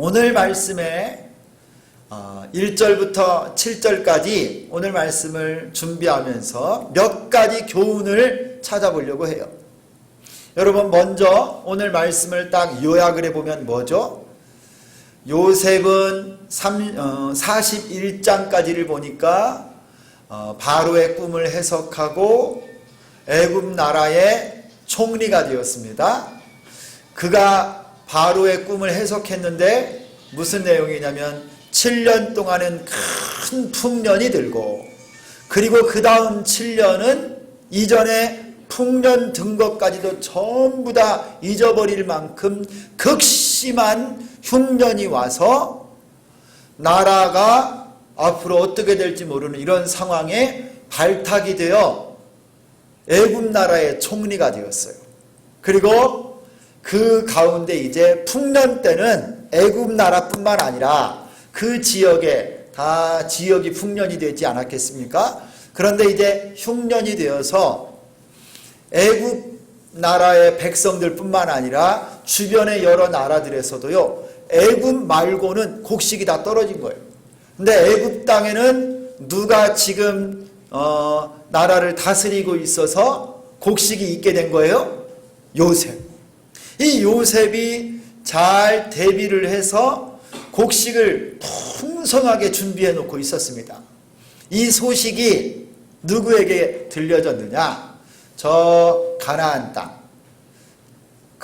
오늘 말씀에 1절부터 7절까지 오늘 말씀을 준비하면서 몇 가지 교훈을 찾아보려고 해요. 여러분, 먼저 오늘 말씀을 딱 요약을 해보면 뭐죠? 요셉은 41장까지를 보니까 바로의 꿈을 해석하고 애굽 나라의 총리가 되었습니다. 그가 바로의 꿈을 해석했는데 무슨 내용이냐면 7년 동안은 큰 풍년이 들고, 그리고 그 다음 7년은 이전에 풍년 든 것까지도 전부 다 잊어버릴 만큼 극심한 흉년이 와서 나라가 앞으로 어떻게 될지 모르는 이런 상황에 발탁이 되어 애굽 나라의 총리가 되었어요. 그리고 그 가운데 이제 풍년 때는 애굽 나라뿐만 아니라 그 지역에 다 지역이 풍년이 되지 않았겠습니까? 그런데 이제 흉년이 되어서 애굽 나라의 백성들뿐만 아니라 주변의 여러 나라들에서도요, 애굽 말고는 곡식이 다 떨어진 거예요. 근데 애굽 땅에는 누가 지금 나라를 다스리고 있어서 곡식이 있게 된 거예요? 요셉. 이 요셉이 잘 대비를 해서 곡식을 풍성하게 준비해 놓고 있었습니다. 이 소식이 누구에게 들려졌느냐? 저 가나안 땅,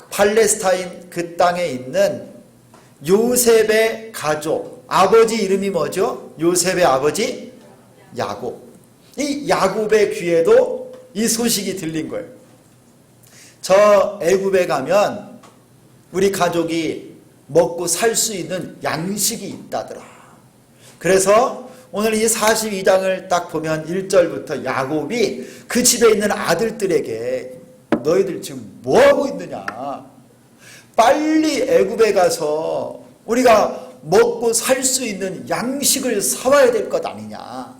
팔레스타인 그 땅에 있는 요셉의 가족, 아버지 이름이 뭐죠? 요셉의 아버지 야곱. 이 야곱의 귀에도 이 소식이 들린 거예요. 저 애굽에 가면 우리 가족이 먹고 살 수 있는 양식이 있다더라. 그래서 오늘 이 42장을 딱 보면 1절부터 야곱이 그 집에 있는 아들들에게 너희들 지금 뭐하고 있느냐, 빨리 애굽에 가서 우리가 먹고 살 수 있는 양식을 사와야 될 것 아니냐.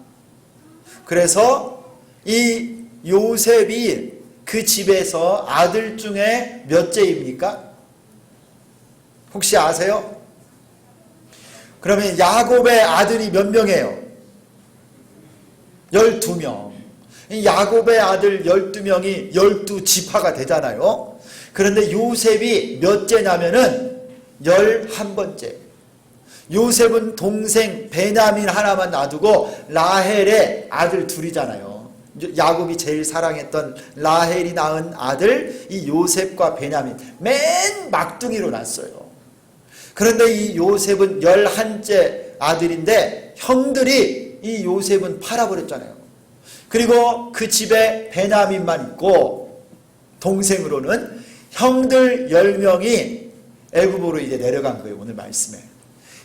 그래서 이 요셉이 그 집에서 아들 중에 몇째입니까? 혹시 아세요? 그러면 야곱의 아들이 몇 명이에요? 12명. 야곱의 아들 12명이 12지파가 되잖아요. 그런데 요셉이 몇째냐면은 11번째. 요셉은 동생 베냐민 하나만 놔두고 라헬의 아들 둘이잖아요. 야곱이 제일 사랑했던 라헬이 낳은 아들 이 요셉과 베냐민, 맨 막둥이로 낳았어요. 그런데 이 요셉은 11째 아들인데 형들이 이 요셉은 팔아버렸잖아요. 그리고 그 집에 베냐민만 있고 동생으로는 형들 10명이 애굽으로 이제 내려간 거예요. 오늘 말씀에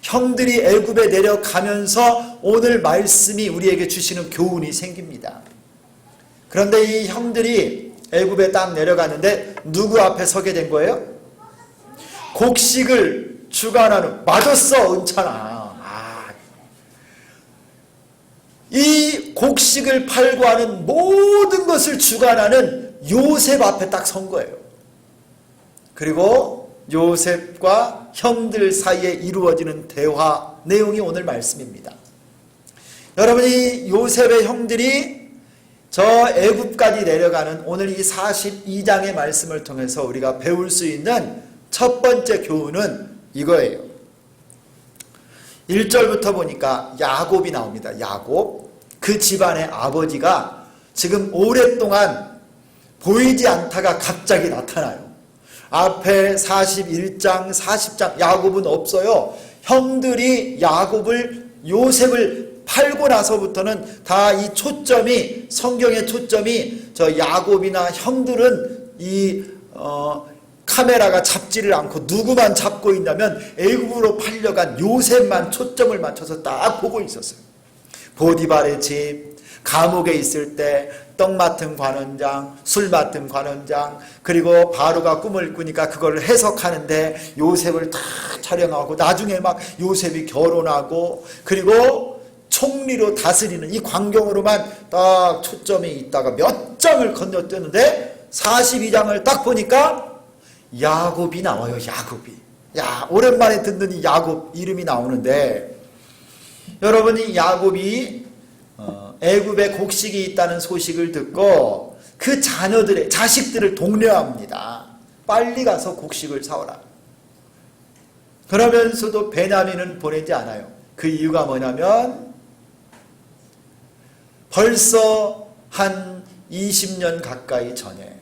형들이 애굽에 내려가면서 오늘 말씀이 우리에게 주시는 교훈이 생깁니다. 그런데 이 형들이 애굽에 딱 내려가는데 누구 앞에 서게 된 거예요? 곡식을 주관하는, 맞았어 은찬아. 이 곡식을 팔고 하는 모든 것을 주관하는 요셉 앞에 딱 선 거예요. 그리고 요셉과 형들 사이에 이루어지는 대화 내용이 오늘 말씀입니다. 여러분, 이 요셉의 형들이 저 애굽까지 내려가는 오늘 이 42장의 말씀을 통해서 우리가 배울 수 있는 첫 번째 교훈은 이거예요. 1절부터 보니까 야곱이 나옵니다. 야곱. 그 집안의 아버지가 지금 오랫동안 보이지 않다가 갑자기 나타나요. 앞에 41장, 40장 야곱은 없어요. 형들이 요셉을 팔고 나서부터는 다 이 초점이, 성경의 초점이 저 야곱이나 형들은 이 카메라가 잡지를 않고 누구만 잡고 있냐면 애굽으로 팔려간 요셉만 초점을 맞춰서 딱 보고 있었어요. 보디발의 집, 감옥에 있을 때 떡 맡은 관원장, 술 맡은 관원장, 그리고 바로가 꿈을 꾸니까 그걸 해석하는데 요셉을 다 촬영하고 나중에 막 요셉이 결혼하고 그리고 총리로 다스리는 이 광경으로만 딱 초점이 있다가 몇 장을 건너뛰었는데 42장을 딱 보니까 야곱이 나와요. 야곱이. 야, 오랜만에 듣는 이 야곱 이름이 나오는데, 여러분이 야곱이 애굽에 곡식이 있다는 소식을 듣고 그 자식들을 독려합니다. 빨리 가서 곡식을 사오라. 그러면서도 베냐민은 보내지 않아요. 그 이유가 뭐냐면 벌써 한 20년 가까이 전에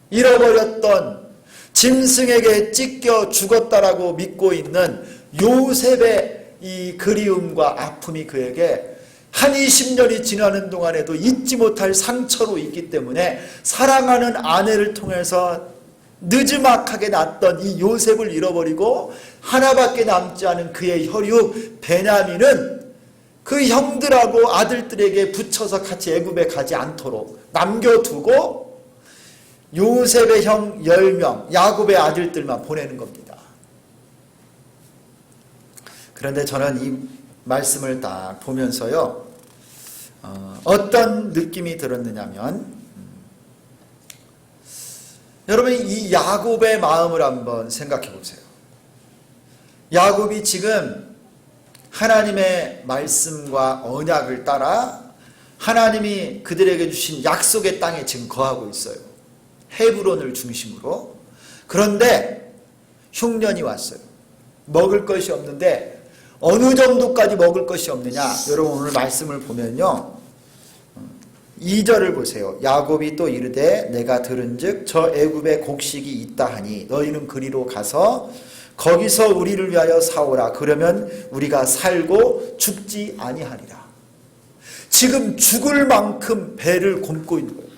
잃어버렸던 짐승에게 찢겨 죽었다라고 믿고 있는 요셉의 이 그리움과 아픔이 그에게 한 20년이 지나는 동안에도 잊지 못할 상처로 있기 때문에 사랑하는 아내를 통해서 느지막하게 낳았던 이 요셉을 잃어버리고 하나밖에 남지 않은 그의 혈육 베냐민은 그 형들하고 아들들에게 붙여서 같이 애굽에 가지 않도록 남겨두고 요셉의 형 10명, 야곱의 아들들만 보내는 겁니다. 그런데 저는 이 말씀을 딱 보면서요, 어떤 느낌이 들었느냐면, 여러분 이 야곱의 마음을 한번 생각해 보세요. 야곱이 지금 하나님의 말씀과 언약을 따라 하나님이 그들에게 주신 약속의 땅에 지금 거하고 있어요. 헤브론을 중심으로. 그런데 흉년이 왔어요. 먹을 것이 없는데 어느 정도까지 먹을 것이 없느냐? 여러분 오늘 말씀을 보면요, 2절을 보세요. 야곱이 또 이르되 내가 들은즉 저 애굽에 곡식이 있다 하니 너희는 그리로 가서 거기서 우리를 위하여 사오라. 그러면 우리가 살고 죽지 아니하리라. 지금 죽을 만큼 배를 곪고 있는 거예요.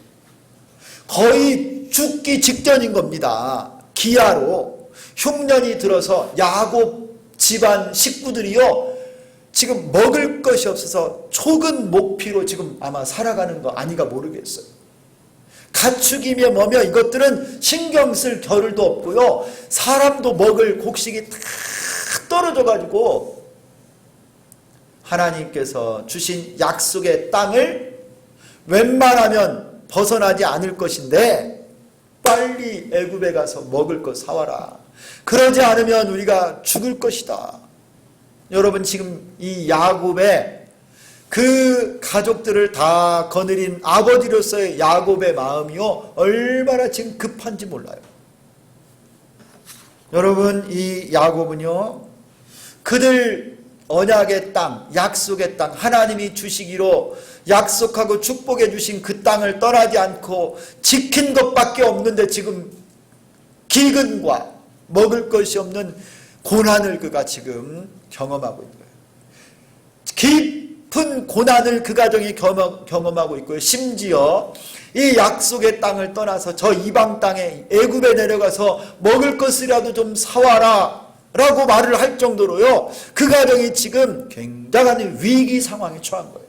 거의 죽기 직전인 겁니다. 기아로 흉년이 들어서 야곱 집안 식구들이요, 지금 먹을 것이 없어서 촉은 목피로 지금 아마 살아가는 거 아니가 모르겠어요. 가축이며 뭐며 이것들은 신경 쓸 겨를도 없고요, 사람도 먹을 곡식이 다 떨어져가지고 하나님께서 주신 약속의 땅을 웬만하면 벗어나지 않을 것인데 빨리 애굽에 가서 먹을 것 사와라. 그러지 않으면 우리가 죽을 것이다. 여러분 지금 이 야곱의 그 가족들을 다 거느린 아버지로서의 야곱의 마음이요, 얼마나 지금 급한지 몰라요. 여러분 이 야곱은요, 그들 언약의 땅, 약속의 땅, 하나님이 주시기로 약속하고 축복해 주신 그 땅을 떠나지 않고 지킨 것밖에 없는데 지금 기근과 먹을 것이 없는 고난을 그가 지금 경험하고 있는 거예요. 깊은 고난을 그 가정이 경험하고 있고요. 심지어 이 약속의 땅을 떠나서 저 이방 땅에 애굽에 내려가서 먹을 것이라도 좀 사와라 라고 말을 할 정도로요, 그 가정이 지금 굉장한 위기 상황에 처한 거예요.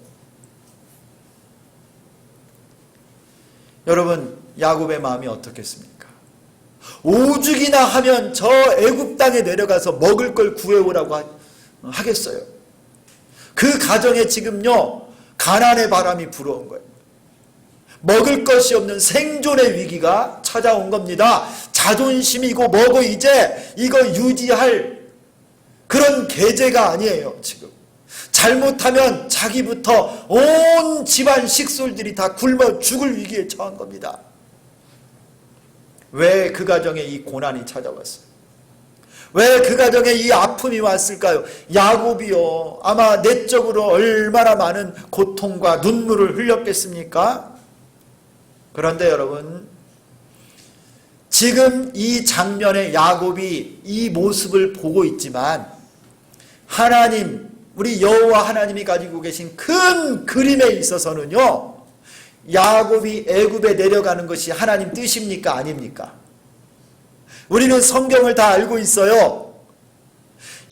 여러분 야곱의 마음이 어떻겠습니까? 오죽이나 하면 저 애굽 땅에 내려가서 먹을 걸 구해오라고 하겠어요. 그 가정에 지금요 가난의 바람이 불어온 거예요. 먹을 것이 없는 생존의 위기가 찾아온 겁니다. 자존심이고 뭐고 이제 이거 유지할 그런 계제가 아니에요. 지금 잘못하면 자기부터 온 집안 식솔들이 다 굶어 죽을 위기에 처한 겁니다. 왜 그 가정에 이 고난이 찾아왔어요? 왜 그 가정에 이 아픔이 왔을까요? 야곱이요, 아마 내적으로 얼마나 많은 고통과 눈물을 흘렸겠습니까? 그런데 여러분, 지금 이 장면에 야곱이 이 모습을 보고 있지만 하나님, 우리 여호와 하나님이 가지고 계신 큰 그림에 있어서는요, 야곱이 애굽에 내려가는 것이 하나님 뜻입니까? 아닙니까? 우리는 성경을 다 알고 있어요.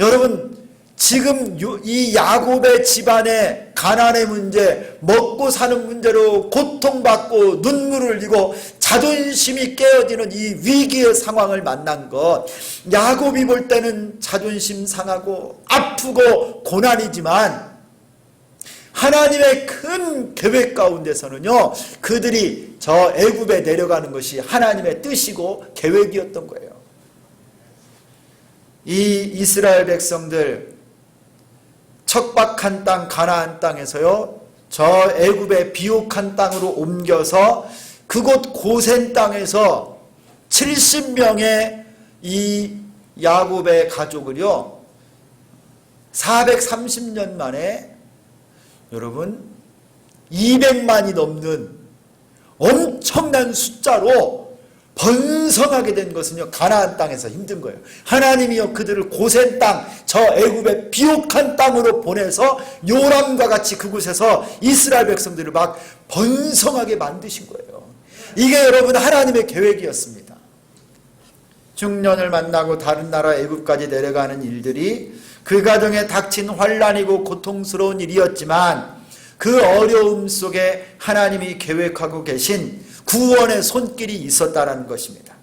여러분 지금 이 야곱의 집안의 가난의 문제, 먹고 사는 문제로 고통받고 눈물을 흘리고 자존심이 깨어지는 이 위기의 상황을 만난 것, 야곱이 볼 때는 자존심 상하고 아프고 고난이지만 하나님의 큰 계획 가운데서는요, 그들이 저 애굽에 내려가는 것이 하나님의 뜻이고 계획이었던 거예요. 이 이스라엘 백성들 척박한 땅 가나안 땅에서요, 저 애굽의 비옥한 땅으로 옮겨서 그곳 고센 땅에서 70명의 이 야곱의 가족을요 430년 만에 여러분 200만이 넘는 엄청난 숫자로 번성하게 된 것은요 가나안 땅에서 힘든 거예요. 하나님이요 그들을 고센 땅, 저 애굽의 비옥한 땅으로 보내서 요람과 같이 그곳에서 이스라엘 백성들을 막 번성하게 만드신 거예요. 이게 여러분 하나님의 계획이었습니다. 중년을 만나고 다른 나라 애굽까지 내려가는 일들이 그 가정에 닥친 환난이고 고통스러운 일이었지만 그 어려움 속에 하나님이 계획하고 계신 구원의 손길이 있었다는 것입니다.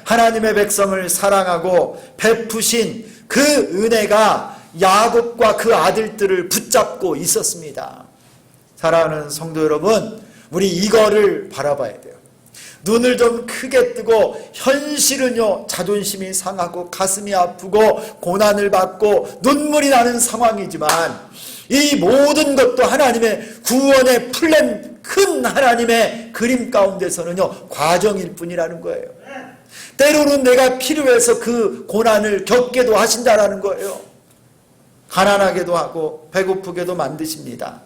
하나님의 백성을 사랑하고 베푸신 그 은혜가 야곱과 그 아들들을 붙잡고 있었습니다. 사랑하는 성도 여러분, 우리 이거를 바라봐야 돼요. 눈을 좀 크게 뜨고 현실은요 자존심이 상하고 가슴이 아프고 고난을 받고 눈물이 나는 상황이지만 이 모든 것도 하나님의 구원의 플랜, 큰 하나님의 그림 가운데서는요 과정일 뿐이라는 거예요. 때로는 내가 필요해서 그 고난을 겪게도 하신다라는 거예요. 가난하게도 하고 배고프게도 만드십니다.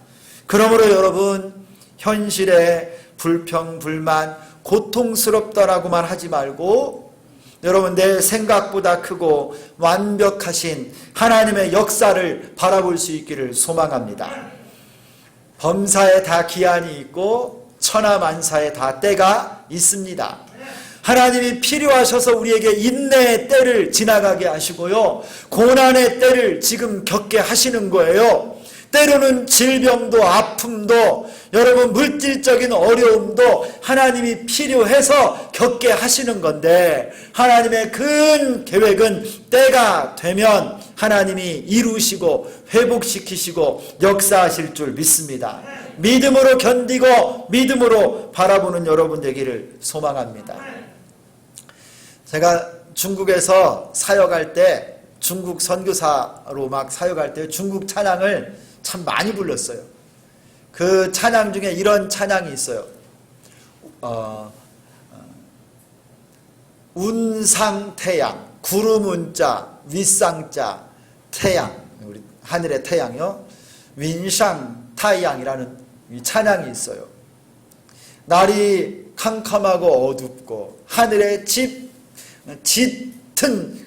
그러므로 여러분 현실에 불평, 불만, 고통스럽다라고만 하지 말고 여러분 내 생각보다 크고 완벽하신 하나님의 역사를 바라볼 수 있기를 소망합니다. 범사에 다 기한이 있고 천하만사에 다 때가 있습니다. 하나님이 필요하셔서 우리에게 인내의 때를 지나가게 하시고요 고난의 때를 지금 겪게 하시는 거예요. 때로는 질병도 아픔도 여러분 물질적인 어려움도 하나님이 필요해서 겪게 하시는 건데 하나님의 큰 계획은 때가 되면 하나님이 이루시고 회복시키시고 역사하실 줄 믿습니다. 믿음으로 견디고 믿음으로 바라보는 여러분 되기를 소망합니다. 제가 중국에서 사역할 때 중국 선교사로 막 사역할 때 중국 찬양을 참 많이 불렀어요. 그 찬양 중에 이런 찬양이 있어요. 운상태양, 구름 운자, 윗상자, 태양, 우리 하늘의 태양이요. 윈상타양이라는 이 찬양이 있어요. 날이 캄캄하고 어둡고 하늘에 짙은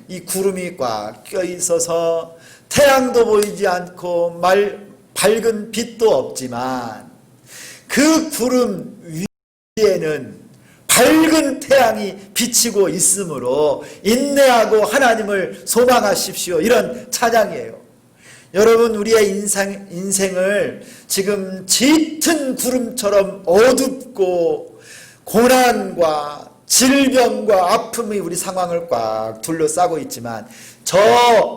이 구름이 꽉 껴 있어서 태양도 보이지 않고 밝은 빛도 없지만 그 구름 위에는 밝은 태양이 비치고 있으므로 인내하고 하나님을 소망하십시오. 이런 찬양이에요. 여러분 우리의 인생을 지금 짙은 구름처럼 어둡고 고난과 질병과 아픔이 우리 상황을 꽉 둘러싸고 있지만 저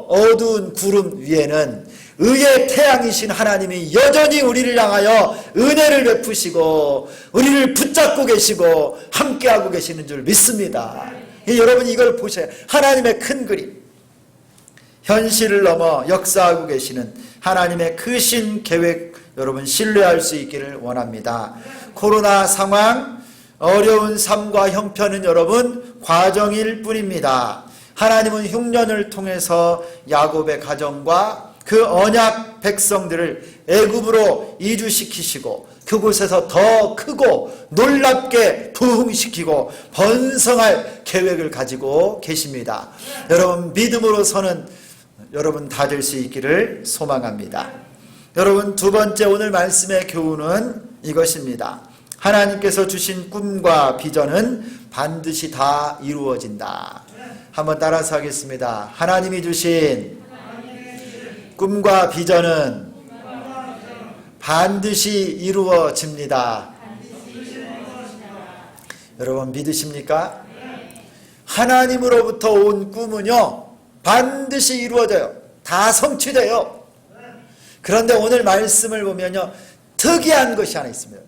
어두운 구름 위에는 의의 태양이신 하나님이 여전히 우리를 향하여 은혜를 베푸시고 우리를 붙잡고 계시고 함께하고 계시는 줄 믿습니다. 여러분 이걸 보셔야 하나님의 큰 그림, 현실을 넘어 역사하고 계시는 하나님의 크신 계획 여러분 신뢰할 수 있기를 원합니다. 코로나 상황, 어려운 삶과 형편은 여러분 과정일 뿐입니다. 하나님은 흉년을 통해서 야곱의 가정과 그 언약 백성들을 애굽으로 이주시키시고 그곳에서 더 크고 놀랍게 부흥시키고 번성할 계획을 가지고 계십니다. 여러분 믿음으로서는 여러분 다 될 수 있기를 소망합니다. 여러분 두 번째 오늘 말씀의 교훈은 이것입니다. 하나님께서 주신 꿈과 비전은 반드시 다 이루어진다. 한번 따라서 하겠습니다. 하나님이 주신 꿈과 비전은 반드시 이루어집니다. 여러분 믿으십니까? 하나님으로부터 온 꿈은요 반드시 이루어져요. 다 성취돼요. 그런데 오늘 말씀을 보면요 특이한 것이 하나 있습니다.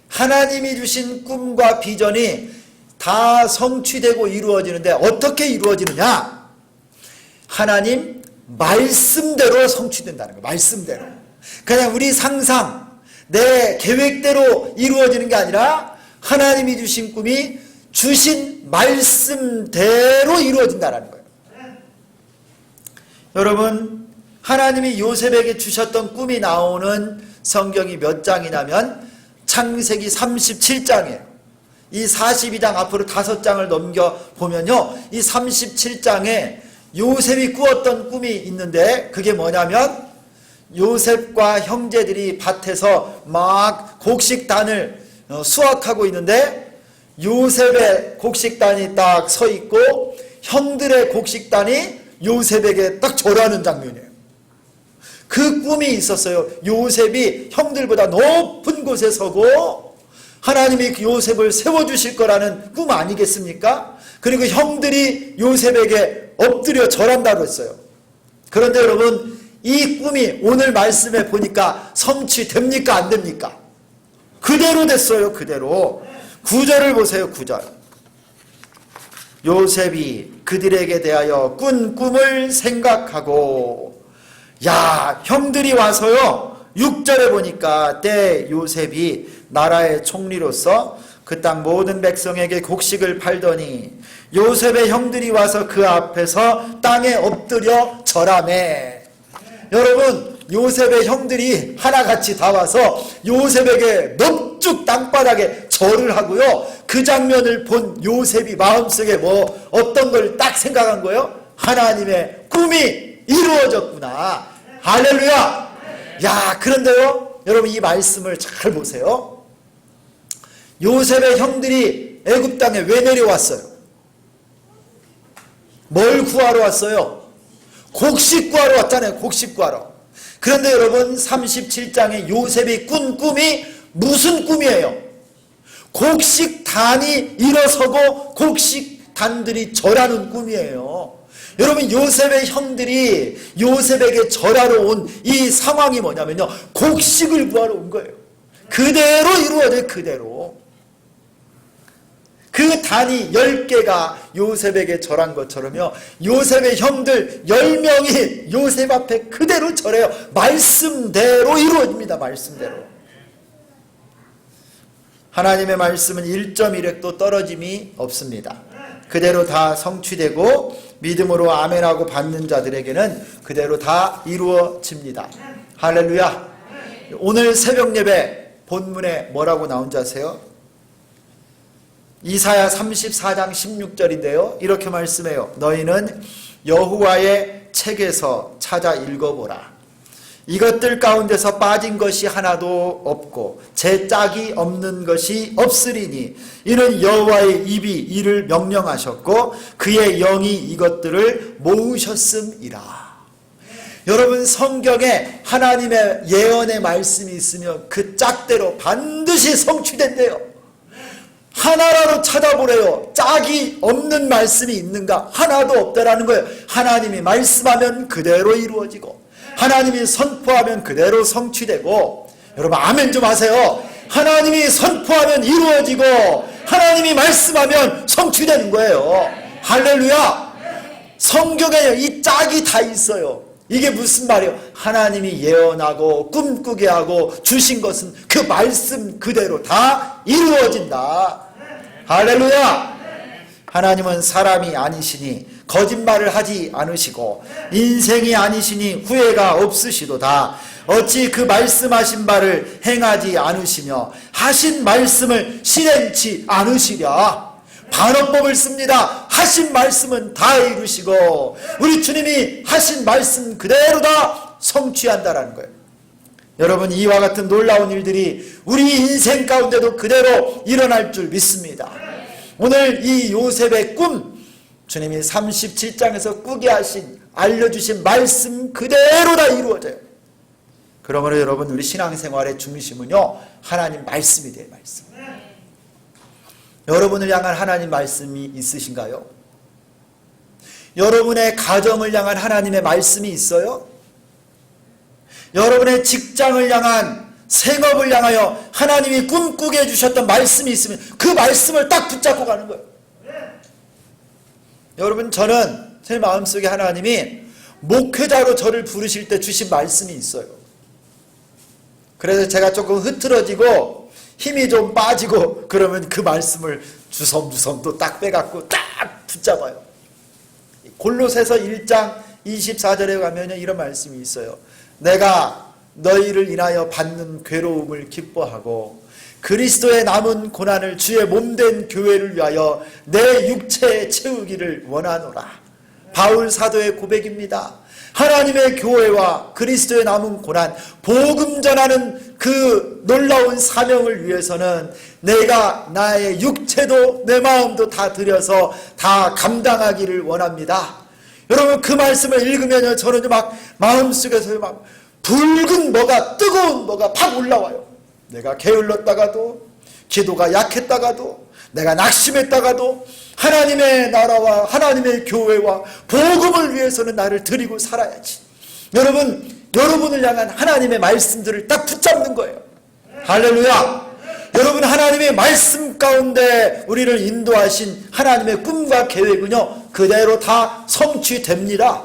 하나님이 주신 꿈과 비전이 다 성취되고 이루어지는데 어떻게 이루어지느냐? 하나님 말씀대로 성취된다는 거예요. 말씀대로. 그냥 우리 상상, 내 계획대로 이루어지는 게 아니라 하나님이 주신 꿈이 주신 말씀대로 이루어진다는 거예요. 여러분, 하나님이 요셉에게 주셨던 꿈이 나오는 성경이 몇 장이냐면 창세기 37장이에요. 이 42장 앞으로 5장을 넘겨보면요, 이 37장에 요셉이 꾸었던 꿈이 있는데 그게 뭐냐면 요셉과 형제들이 밭에서 막 곡식단을 수확하고 있는데 요셉의 곡식단이 딱 서 있고 형들의 곡식단이 요셉에게 딱 절하는 장면이에요. 그 꿈이 있었어요. 요셉이 형들보다 높은 곳에 서고 하나님이 요셉을 세워주실 거라는 꿈 아니겠습니까? 그리고 형들이 요셉에게 엎드려 절한다고 했어요. 그런데 여러분, 이 꿈이 오늘 말씀에 보니까 성취됩니까? 안 됩니까? 그대로 됐어요. 그대로. 9절을 보세요. 9절. 요셉이 그들에게 대하여 꾼 꿈을 생각하고, 야, 형들이 와서요, 6절에 보니까 때 요셉이 나라의 총리로서 그 땅 모든 백성에게 곡식을 팔더니 요셉의 형들이 와서 그 앞에서 땅에 엎드려 절하매. 여러분, 요셉의 형들이 하나같이 다 와서 요셉에게 넙죽 땅바닥에 절을 하고요, 그 장면을 본 요셉이 마음속에 뭐 어떤 걸 딱 생각한 거예요? 하나님의 꿈이 이루어졌구나. 할렐루야. 야, 그런데요, 여러분, 이 말씀을 잘 보세요. 요셉의 형들이 애굽 땅에 왜 내려왔어요? 뭘 구하러 왔어요? 곡식 구하러 왔잖아요. 곡식 구하러. 그런데 여러분, 37장에 요셉이 꾼 꿈이 무슨 꿈이에요? 곡식단이 일어서고 곡식단들이 절하는 꿈이에요. 여러분, 요셉의 형들이 요셉에게 절하러 온 이 상황이 뭐냐면요, 곡식을 구하러 온 거예요. 그대로 이루어져요. 그대로. 그 단이 10개가 요셉에게 절한 것처럼요, 요셉의 형들 10명이 요셉 앞에 그대로 절해요. 말씀대로 이루어집니다. 말씀대로. 하나님의 말씀은 1.1획도 떨어짐이 없습니다. 그대로 다 성취되고 믿음으로 아멘하고 받는 자들에게는 그대로 다 이루어집니다. 할렐루야. 오늘 새벽 예배 본문에 뭐라고 나온지 아세요? 이사야 34장 16절인데요. 이렇게 말씀해요. 너희는 여호와의 책에서 찾아 읽어보라. 이것들 가운데서 빠진 것이 하나도 없고 제 짝이 없는 것이 없으리니 이는 여호와의 입이 이를 명령하셨고 그의 영이 이것들을 모으셨음이라. 여러분, 성경에 하나님의 예언의 말씀이 있으면 그 짝대로 반드시 성취된대요. 하나라도 찾아보래요. 짝이 없는 말씀이 있는가? 하나도 없다라는 거예요. 하나님이 말씀하면 그대로 이루어지고 하나님이 선포하면 그대로 성취되고. 여러분, 아멘 좀 하세요. 하나님이 선포하면 이루어지고 하나님이 말씀하면 성취되는 거예요. 할렐루야. 성경에 이 짝이 다 있어요. 이게 무슨 말이에요? 하나님이 예언하고 꿈꾸게 하고 주신 것은 그 말씀 그대로 다 이루어진다. 할렐루야. 하나님은 사람이 아니시니 거짓말을 하지 않으시고 인생이 아니시니 후회가 없으시도다. 어찌 그 말씀하신 바를 행하지 않으시며 하신 말씀을 실행치 않으시랴. 반어법을 씁니다. 하신 말씀은 다 이루시고 우리 주님이 하신 말씀 그대로 다 성취한다라는 거예요. 여러분, 이와 같은 놀라운 일들이 우리 인생 가운데도 그대로 일어날 줄 믿습니다. 오늘 이 요셉의 꿈, 주님이 37장에서 꾸게 하신, 알려주신 말씀 그대로 다 이루어져요. 그러므로 여러분, 우리 신앙생활의 중심은요, 하나님 말씀이 돼요. 말씀. 여러분을 향한 하나님 말씀이 있으신가요? 여러분의 가정을 향한 하나님의 말씀이 있어요? 여러분의 직장을 향한, 생업을 향하여 하나님이 꿈꾸게 해주셨던 말씀이 있으면 그 말씀을 딱 붙잡고 가는 거예요. 여러분, 저는 제 마음속에 하나님이 목회자로 저를 부르실 때 주신 말씀이 있어요. 그래서 제가 조금 흐트러지고 힘이 좀 빠지고 그러면 그 말씀을 주섬주섬 또 딱 빼갖고 딱 붙잡아요. 골로새서 1장 24절에 가면 이런 말씀이 있어요. 내가 너희를 인하여 받는 괴로움을 기뻐하고 그리스도의 남은 고난을 주의 몸된 교회를 위하여 내 육체에 채우기를 원하노라. 바울 사도의 고백입니다. 하나님의 교회와 그리스도의 남은 고난, 복음 전하는 그 놀라운 사명을 위해서는 내가 나의 육체도 내 마음도 다 들여서 다 감당하기를 원합니다. 여러분, 그 말씀을 읽으면 저는 막 마음속에서 막 붉은 뭐가, 뜨거운 뭐가 팍 올라와요. 내가 게을렀다가도, 기도가 약했다가도, 내가 낙심했다가도 하나님의 나라와 하나님의 교회와 복음을 위해서는 나를 드리고 살아야지. 여러분을 향한 하나님의 말씀들을 딱 붙잡는 거예요. 할렐루야. 여러분, 하나님의 말씀 가운데 우리를 인도하신 하나님의 꿈과 계획은요, 그대로 다 성취됩니다.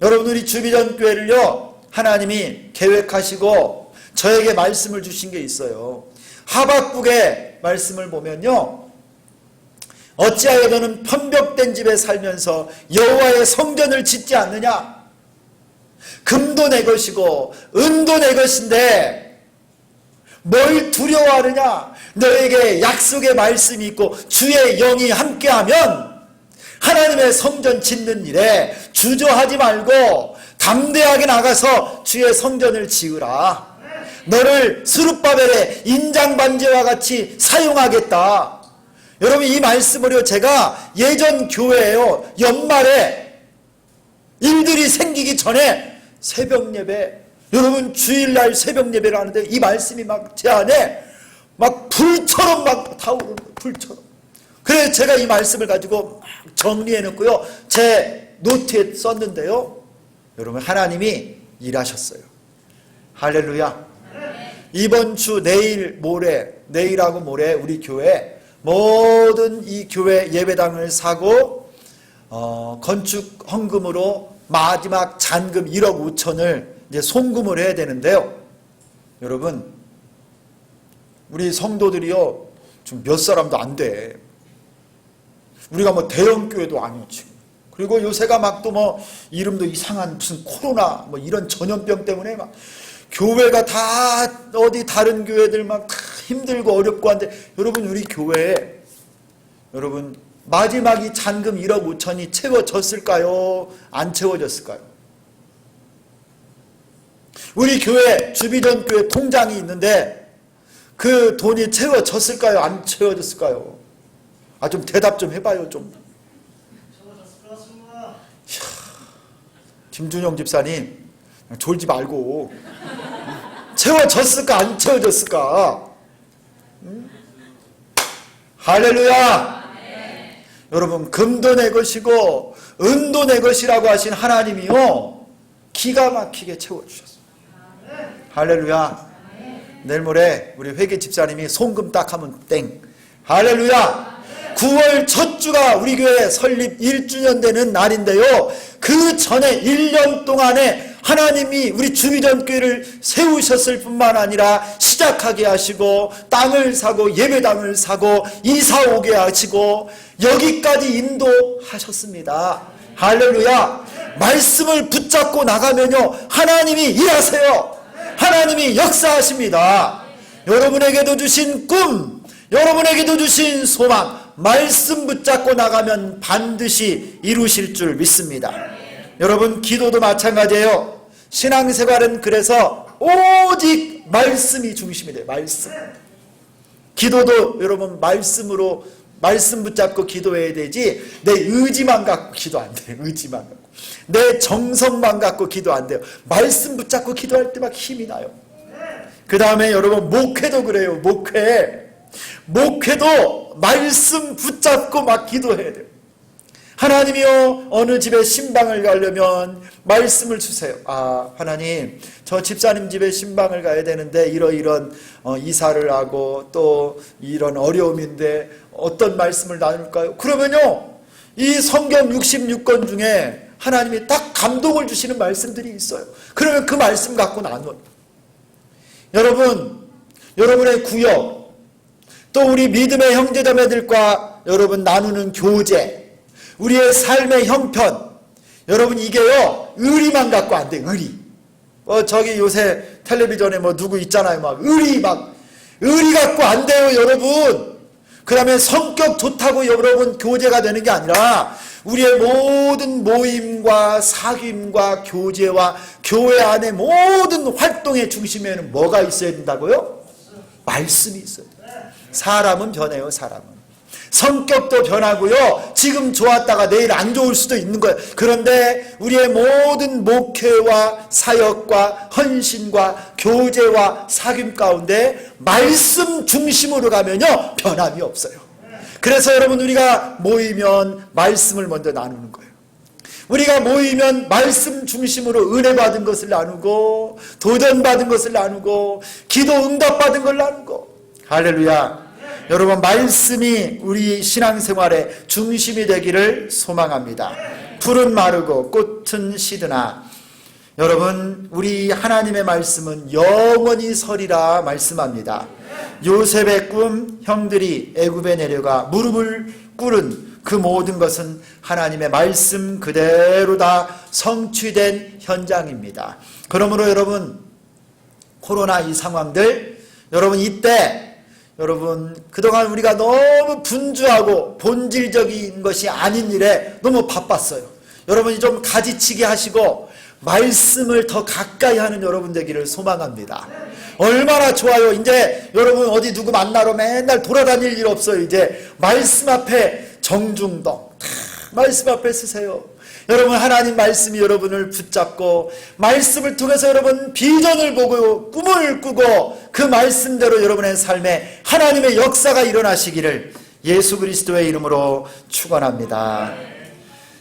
여러분, 우리 주비전교회를요, 하나님이 계획하시고 저에게 말씀을 주신 게 있어요. 하박국의 말씀을 보면요, 어찌하여 너는 편벽된 집에 살면서 여호와의 성전을 짓지 않느냐? 금도 내 것이고 은도 내 것인데 뭘 두려워하느냐? 너에게 약속의 말씀이 있고 주의 영이 함께하면 하나님의 성전 짓는 일에 주저하지 말고 담대하게 나가서 주의 성전을 지으라. 너를 스룹바벨의 인장반지와 같이 사용하겠다. 여러분, 이 말씀을요, 제가 예전 교회에요, 연말에 일들이 생기기 전에 새벽 예배, 여러분 주일날 새벽 예배를 하는데 이 말씀이 막 제 안에 막 불처럼 막 타오르는 거예요. 불처럼. 그래서 제가 이 말씀을 가지고 막 정리해 놓고요, 제 노트에 썼는데요, 여러분, 하나님이 일하셨어요. 할렐루야. 이번 주 내일하고 모레 우리 교회 모든 이 교회 예배당을 사고 건축 헌금으로 마지막 잔금 1억 5천을 이제 송금을 해야 되는데요. 여러분, 우리 성도들이요, 지금 몇 사람도 안 돼. 우리가 뭐 대형 교회도 아니고 지금. 그리고 요새가 막 또 뭐 이름도 이상한 무슨 코로나 뭐 이런 전염병 때문에 막 교회가 다 어디 다른 교회들 막 힘들고 어렵고 한데, 여러분, 우리 교회에 여러분 마지막 이 잔금 1억 5천이 채워졌을까요? 안 채워졌을까요? 우리 교회 주비전교회 통장이 있는데 그 돈이 채워졌을까요? 안 채워졌을까요? 좀 대답 좀 해봐요. 좀. 채워졌을 것 같습니다. 김준영 집사님, 졸지 말고. 채워졌을까 안 채워졌을까? 할렐루야. 여러분, 금도 내 것이고 은도 내 것이라고 하신 하나님이요, 기가 막히게 채워주셨어요. 할렐루야. 내일 모레 우리 회계 집사님이 송금 딱 하면 땡. 할렐루야. 9월 첫 주가 우리 교회 설립 1주년 되는 날인데요, 그 전에 1년 동안에 하나님이 우리 주비전교회를 세우셨을 뿐만 아니라 시작하게 하시고 땅을 사고 예배당을 사고 이사 오게 하시고 여기까지 인도하셨습니다. 할렐루야. 말씀을 붙잡고 나가면요, 하나님이 일하세요. 하나님이 역사하십니다. 여러분에게도 주신 꿈, 여러분에게도 주신 소망, 말씀 붙잡고 나가면 반드시 이루실 줄 믿습니다. 여러분, 기도도 마찬가지예요. 신앙생활은 그래서 오직 말씀이 중심이 돼요. 말씀. 기도도 여러분 말씀으로, 말씀 붙잡고 기도해야 되지, 내 의지만 갖고 기도 안 돼요. 의지만 갖고. 내 정성만 갖고 기도 안 돼요. 말씀 붙잡고 기도할 때 막 힘이 나요. 그 다음에 여러분, 목회도 그래요. 목회도 말씀 붙잡고 막 기도해야 돼요. 하나님이요, 어느 집에 신방을 가려면 말씀을 주세요. 하나님, 저 집사님 집에 신방을 가야 되는데 이런 이사를 하고 또 이런 어려움인데 어떤 말씀을 나눌까요? 그러면요, 이 성경 66권 중에 하나님이 딱 감동을 주시는 말씀들이 있어요. 그러면 그 말씀 갖고 나눠요. 여러분, 여러분의 구역, 또 우리 믿음의 형제자매들과 여러분 나누는 교제, 우리의 삶의 형편, 여러분 이게요 의리만 갖고 안 돼. 의리. 저기 요새 텔레비전에 뭐 누구 있잖아요. 막 의리 갖고 안 돼요, 여러분. 그 다음에 성격 좋다고 여러분 교제가 되는 게 아니라 우리의 모든 모임과 사귐과 교제와 교회 안의 모든 활동의 중심에는 뭐가 있어야 된다고요? 말씀이 있어요. 사람은 변해요, 사람은. 성격도 변하고요. 지금 좋았다가 내일 안 좋을 수도 있는 거예요. 그런데 우리의 모든 목회와 사역과 헌신과 교제와 사귐 가운데 말씀 중심으로 가면요 변함이 없어요. 그래서 여러분 우리가 모이면 말씀을 먼저 나누는 거예요. 우리가 모이면 말씀 중심으로 은혜 받은 것을 나누고 도전 받은 것을 나누고 기도 응답 받은 걸 나누고. 할렐루야. 여러분 말씀이 우리 신앙생활의 중심이 되기를 소망합니다. 풀은 마르고 꽃은 시드나 여러분 우리 하나님의 말씀은 영원히 서리라 말씀합니다. 요셉의 꿈, 형들이 애굽에 내려가 무릎을 꿇은 그 모든 것은 하나님의 말씀 그대로 다 성취된 현장입니다. 그러므로 여러분 코로나 이 상황들 여러분 이때 여러분 그동안 우리가 너무 분주하고 본질적인 것이 아닌 일에 너무 바빴어요. 여러분이 좀 가지치기 하시고 말씀을 더 가까이 하는 여러분 되기를 소망합니다. 얼마나 좋아요. 이제 여러분 어디 누구 만나러 맨날 돌아다닐 일 없어요. 이제 말씀 앞에 정중동 말씀 앞에 쓰세요. 여러분 하나님 말씀이 여러분을 붙잡고 말씀을 통해서 여러분 비전을 보고 꿈을 꾸고 그 말씀대로 여러분의 삶에 하나님의 역사가 일어나시기를 예수 그리스도의 이름으로 축원합니다.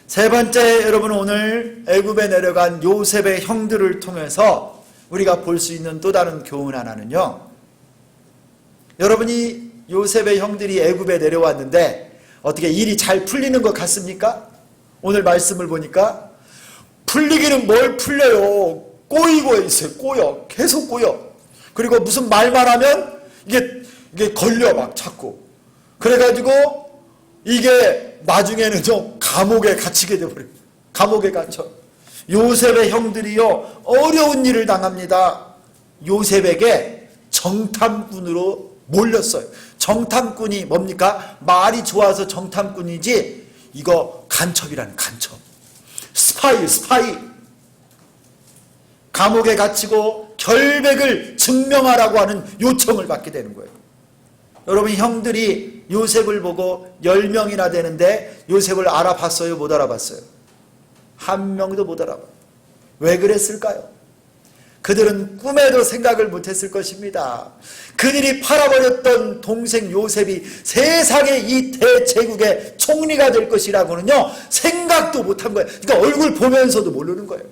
세 번째 여러분 오늘 애굽에 내려간 요셉의 형들을 통해서 우리가 볼 수 있는 또 다른 교훈 하나는요. 여러분이 요셉의 형들이 애굽에 내려왔는데 어떻게 일이 잘 풀리는 것 같습니까? 오늘 말씀을 보니까 풀리기는 뭘 풀려요. 꼬이고 있어요. 꼬여. 계속 꼬여. 그리고 무슨 말만 하면 이게 걸려 막 자꾸. 그래가지고 이게 나중에는 좀 감옥에 갇히게 돼버려요. 감옥에 갇혀. 요셉의 형들이요 어려운 일을 당합니다. 요셉에게 정탐꾼으로 몰렸어요. 정탐꾼이 뭡니까? 말이 좋아서 정탐꾼이지 이거 간첩이라는 간첩. 스파이. 감옥에 갇히고 결백을 증명하라고 하는 요청을 받게 되는 거예요. 여러분 형들이 요셉을 보고 10명이나 되는데 요셉을 알아봤어요? 못 알아봤어요? 한 명도 못 알아봐요. 왜 그랬을까요? 그들은 꿈에도 생각을 못했을 것입니다. 그들이 팔아버렸던 동생 요셉이 세상의 이 대제국의 총리가 될 것이라고는요 생각도 못한 거예요. 그러니까 얼굴 보면서도 모르는 거예요.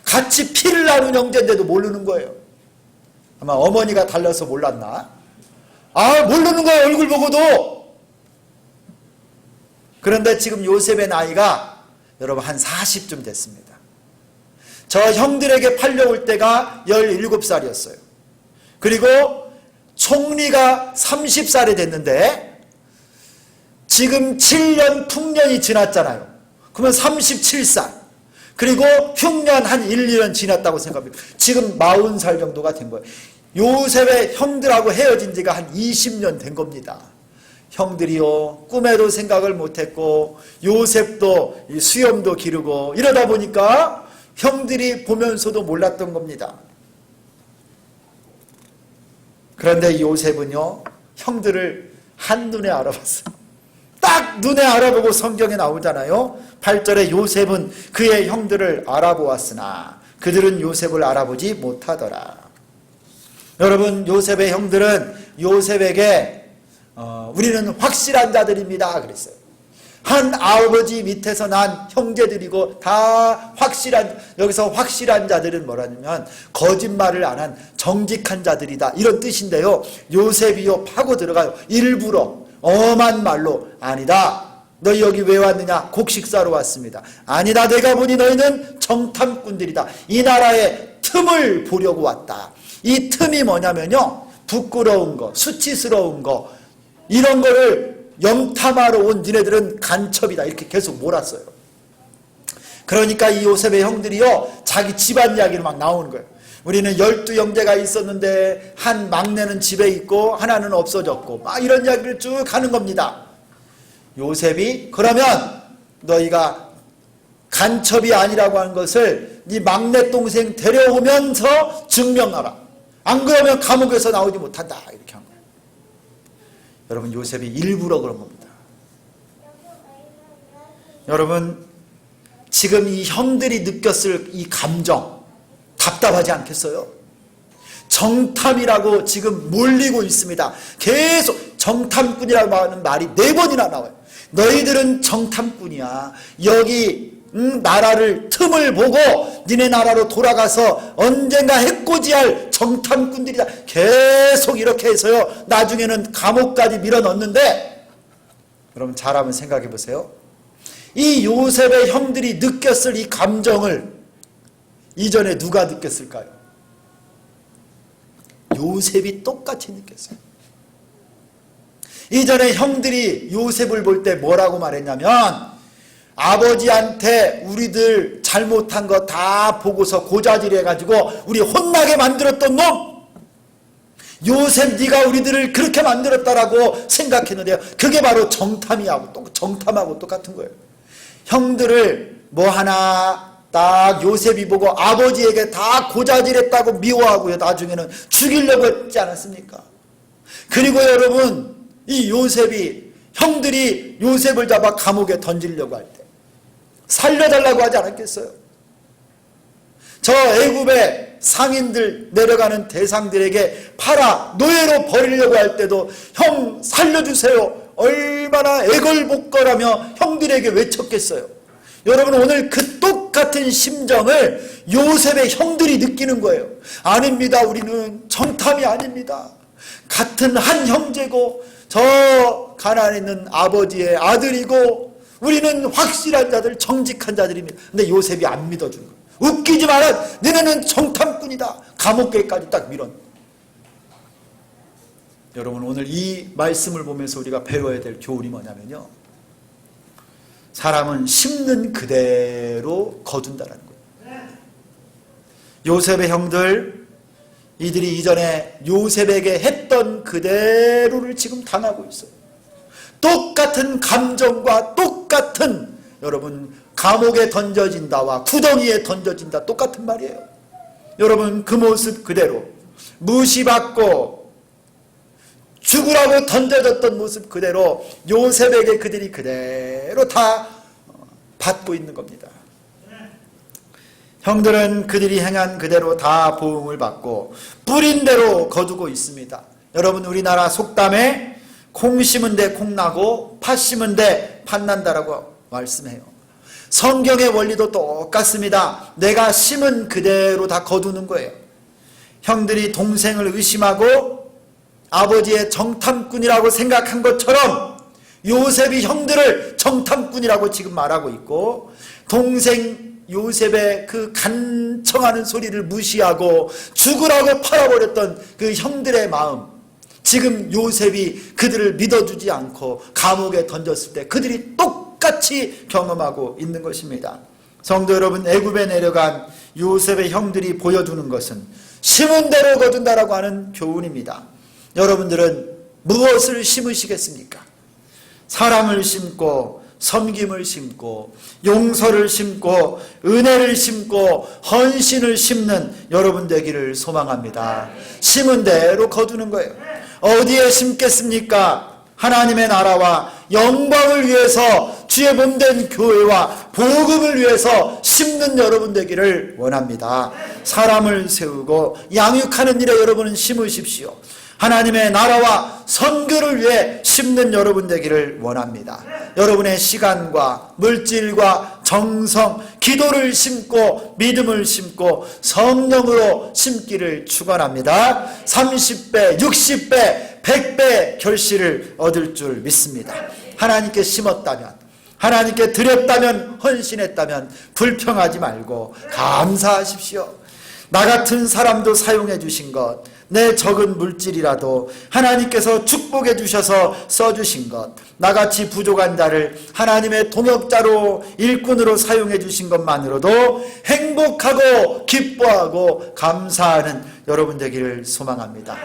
같이 피를 나눈 형제인데도 모르는 거예요. 아마 어머니가 달라서 몰랐나? 모르는 거예요. 얼굴 보고도. 그런데 지금 요셉의 나이가 여러분 한 40쯤 됐습니다. 저 형들에게 팔려올 때가 17살이었어요. 그리고 총리가 30살이 됐는데 지금 7년 풍년이 지났잖아요. 그러면 37살. 그리고 흉년 한 1, 2년 지났다고 생각합니다. 지금 40살 정도가 된 거예요. 요셉의 형들하고 헤어진 지가 한 20년 된 겁니다. 형들이요 꿈에도 생각을 못했고 요셉도 수염도 기르고 이러다 보니까 형들이 보면서도 몰랐던 겁니다. 그런데 요셉은요 형들을 한눈에 알아봤어요. 딱 눈에 알아보고 성경에 나오잖아요. 8절에 요셉은 그의 형들을 알아보았으나 그들은 요셉을 알아보지 못하더라. 여러분 요셉의 형들은 요셉에게 우리는 확실한 자들입니다 그랬어요. 한 아버지 밑에서 난 형제들이고 다 확실한, 여기서 확실한 자들은 뭐라냐면 거짓말을 안 한 정직한 자들이다 이런 뜻인데요. 요셉이요 파고 들어가요. 일부러 엄한 말로 아니다. 너희 여기 왜 왔느냐? 곡식사로 왔습니다. 아니다, 내가 보니 너희는 정탐꾼들이다. 이 나라의 틈을 보려고 왔다. 이 틈이 뭐냐면요, 부끄러운 거, 수치스러운 거, 이런 거를 염탐하러 온 니네들은 간첩이다, 이렇게 계속 몰았어요. 그러니까 이 요셉의 형들이요, 자기 집안 이야기를 막 나오는 거예요. 우리는 12형제가 있었는데 한 막내는 집에 있고 하나는 없어졌고, 막 이런 이야기를 쭉 하는 겁니다. 요셉이 그러면 너희가 간첩이 아니라고 하는 것을 네 막내 동생 데려오면서 증명하라. 안 그러면 감옥에서 나오지 못한다, 이렇게 한 거예요. 여러분, 요셉이 일부러 그런 겁니다. 여러분, 지금 이 형들이 느꼈을 이 감정 답답하지 않겠어요? 정탐이라고 지금 몰리고 있습니다. 계속 정탐꾼이라고 하는 말이 4번이나 나와요. 너희들은 정탐꾼이야. 여기 나라를 틈을 보고 니네 나라로 돌아가서 언젠가 해코지할 정탐꾼들이다. 계속 이렇게 해서요, 나중에는 감옥까지 밀어넣는데, 여러분 잘 한번 생각해 보세요. 이 요셉의 형들이 느꼈을 이 감정을 이전에 누가 느꼈을까요? 요셉이 똑같이 느꼈어요. 이전에 형들이 요셉을 볼 때 뭐라고 말했냐면, 아버지한테 우리들 잘못한 거 다 보고서 고자질해가지고 우리 혼나게 만들었던 놈, 요셉 네가 우리들을 그렇게 만들었다라고 생각했는데요, 그게 바로 정탐하고 똑같은 거예요. 형들을 뭐 하나 딱 요셉이 보고 아버지에게 다 고자질했다고 미워하고요, 나중에는 죽이려고 했지 않았습니까? 그리고 여러분, 이 요셉이, 형들이 요셉을 잡아 감옥에 던지려고 할 때 살려달라고 하지 않았겠어요? 저 애굽의 상인들, 내려가는 대상들에게 팔아 노예로 버리려고 할 때도 형 살려주세요, 얼마나 애걸복걸하며 형들에게 외쳤겠어요. 여러분, 오늘 그 똑같은 심정을 요셉의 형들이 느끼는 거예요. 아닙니다, 우리는 정탐이 아닙니다. 같은 한 형제고 저 가나안에 있는 아버지의 아들이고 우리는 확실한 자들, 정직한 자들입니다. 근데 요셉이 안 믿어준 거예요. 웃기지 마라, 너네는 정탐꾼이다. 감옥에까지 딱 밀었. 여러분, 오늘 이 말씀을 보면서 우리가 배워야 될 교훈이 뭐냐면요, 사람은 심는 그대로 거둔다는 거예요. 요셉의 형들, 이들이 이전에 요셉에게 했던 그대로를 지금 당하고 있어요. 똑같은 감정과 똑같은, 여러분, 감옥에 던져진다와 구덩이에 던져진다 똑같은 말이에요. 여러분, 그 모습 그대로 무시받고 죽으라고 던져졌던 모습 그대로 요셉에게 그들이 그대로 다 받고 있는 겁니다. 형들은 그들이 행한 그대로 다 보응을 받고 뿌린 대로 거두고 있습니다. 여러분, 우리나라 속담에 콩 심은 데 콩 나고 팥 심은 데 팥 난다라고 말씀해요. 성경의 원리도 똑같습니다. 내가 심은 그대로 다 거두는 거예요. 형들이 동생을 의심하고 아버지의 정탐꾼이라고 생각한 것처럼 요셉이 형들을 정탐꾼이라고 지금 말하고 있고, 동생 요셉의 그 간청하는 소리를 무시하고 죽으라고 팔아버렸던 그 형들의 마음, 지금 요셉이 그들을 믿어주지 않고 감옥에 던졌을 때 그들이 똑같이 경험하고 있는 것입니다. 성도 여러분, 애굽에 내려간 요셉의 형들이 보여주는 것은 심은 대로 거둔다라고 하는 교훈입니다. 여러분들은 무엇을 심으시겠습니까? 사랑을 심고 섬김을 심고 용서를 심고 은혜를 심고 헌신을 심는 여러분 되기를 소망합니다. 심은 대로 거두는 거예요. 어디에 심겠습니까? 하나님의 나라와 영광을 위해서, 주의 몸된 교회와 복음을 위해서 심는 여러분 되기를 원합니다. 사람을 세우고 양육하는 일에 여러분은 심으십시오. 하나님의 나라와 선교를 위해 심는 여러분 되기를 원합니다. 여러분의 시간과 물질과 정성, 기도를 심고 믿음을 심고 성령으로 심기를 축원합니다. 30배, 60배, 100배 결실을 얻을 줄 믿습니다. 하나님께 심었다면, 하나님께 드렸다면, 헌신했다면 불평하지 말고 감사하십시오. 나 같은 사람도 사용해 주신 것, 내 적은 물질이라도 하나님께서 축복해 주셔서 써주신 것, 나같이 부족한 자를 하나님의 동역자로, 일꾼으로 사용해 주신 것만으로도 행복하고 기뻐하고 감사하는 여러분 되기를 소망합니다.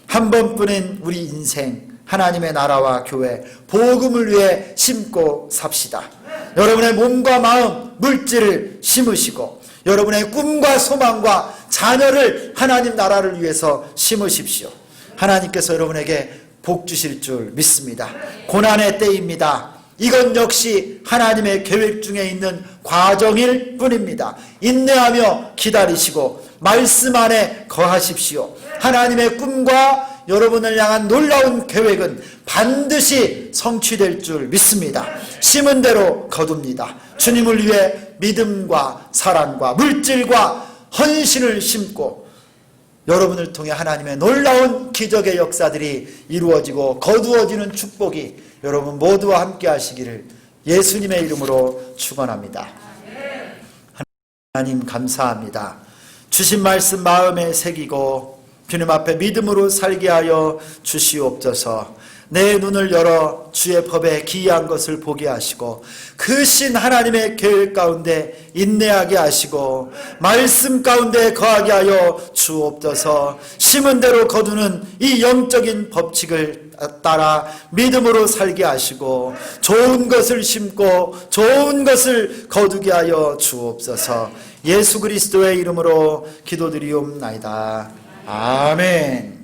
한 번뿐인 우리 인생, 하나님의 나라와 교회, 복음을 위해 심고 삽시다. 여러분의 몸과 마음, 물질을 심으시고 여러분의 꿈과 소망과 자녀를 하나님 나라를 위해서 심으십시오. 하나님께서 여러분에게 복 주실 줄 믿습니다. 고난의 때입니다. 이건 역시 하나님의 계획 중에 있는 과정일 뿐입니다. 인내하며 기다리시고 말씀 안에 거하십시오. 하나님의 꿈과 여러분을 향한 놀라운 계획은 반드시 성취될 줄 믿습니다. 심은 대로 거둡니다. 주님을 위해 믿음과 사랑과 물질과 헌신을 심고 여러분을 통해 하나님의 놀라운 기적의 역사들이 이루어지고 거두어지는 축복이 여러분 모두와 함께 하시기를 예수님의 이름으로 축원합니다. 하나님 감사합니다. 주신 말씀 마음에 새기고 주님 앞에 믿음으로 살게 하여 주시옵소서. 내 눈을 열어 주의 법에 기이한 것을 보게 하시고 그 신 하나님의 계획 가운데 인내하게 하시고 말씀 가운데 거하게 하여 주옵소서. 심은 대로 거두는 이 영적인 법칙을 따라 믿음으로 살게 하시고 좋은 것을 심고 좋은 것을 거두게 하여 주옵소서. 예수 그리스도의 이름으로 기도드리옵나이다. 아멘.